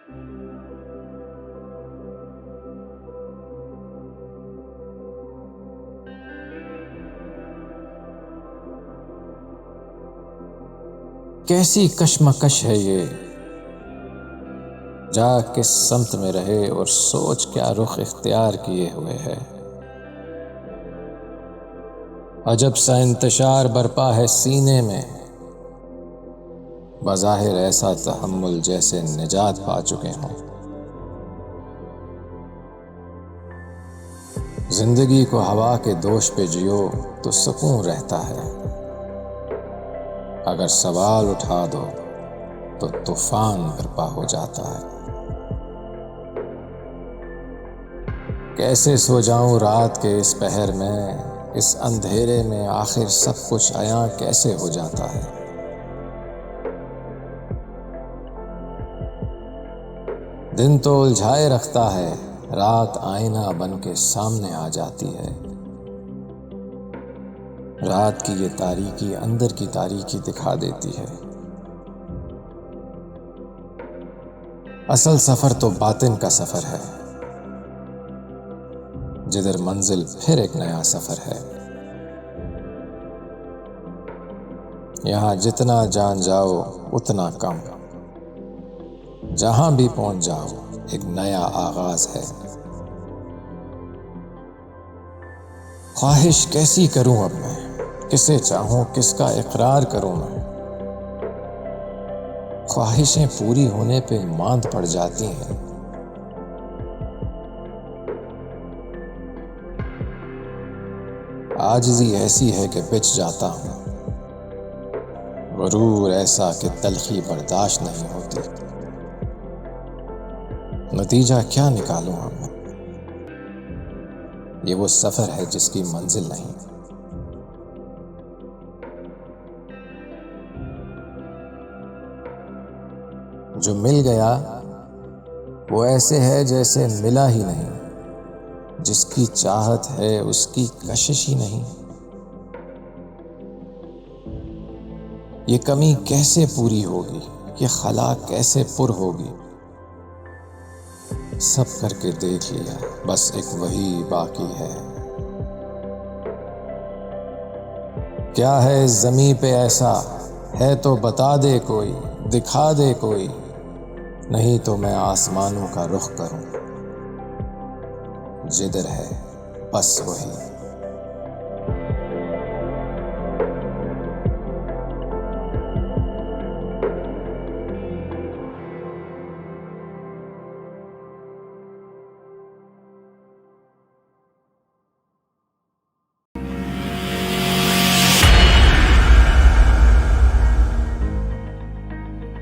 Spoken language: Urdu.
کیسی کشمکش ہے یہ، جا کس سمت میں رہے اور سوچ کیا رخ اختیار کیے ہوئے ہے۔ عجب سا انتشار برپا ہے سینے میں، بظاہر ایسا تحمل جیسے نجات پا چکے ہوں۔ زندگی کو ہوا کے دوش پہ جیو تو سکون رہتا ہے، اگر سوال اٹھا دو تو طوفان برپا ہو جاتا ہے۔ کیسے سو جاؤں رات کے اس پہر میں، اس اندھیرے میں آخر سب کچھ عیاں کیسے ہو جاتا ہے۔ دن تو الجھائے رکھتا ہے، رات آئینہ بن کے سامنے آ جاتی ہے۔ رات کی یہ تاریکی اندر کی تاریکی دکھا دیتی ہے۔ اصل سفر تو باطن کا سفر ہے، جدھر منزل پھر ایک نیا سفر ہے۔ یہاں جتنا جان جاؤ اتنا کم، جہاں بھی پہنچ جاؤ ایک نیا آغاز ہے۔ خواہش کیسی کروں اب میں، کسے چاہوں کس کا اقرار کروں میں۔ خواہشیں پوری ہونے پہ ماند پڑ جاتی ہیں۔ عاجزی ایسی ہے کہ پچ جاتا ہوں، غرور ایسا کہ تلخی برداشت نہیں ہوتی۔ نتیجہ کیا نکالوں اب میں، یہ وہ سفر ہے جس کی منزل نہیں۔ جو مل گیا وہ ایسے ہے جیسے ملا ہی نہیں، جس کی چاہت ہے اس کی کشش ہی نہیں۔ یہ کمی کیسے پوری ہوگی، یہ خلا کیسے پر ہوگی۔ سب کر کے دیکھ لیا، بس ایک وہی باقی ہے۔ کیا ہے اس زمیں پہ ایسا، ہے تو بتا دے کوئی، دکھا دے کوئی، نہیں تو میں آسمانوں کا رخ کروں۔ جدھر ہے بس وہی۔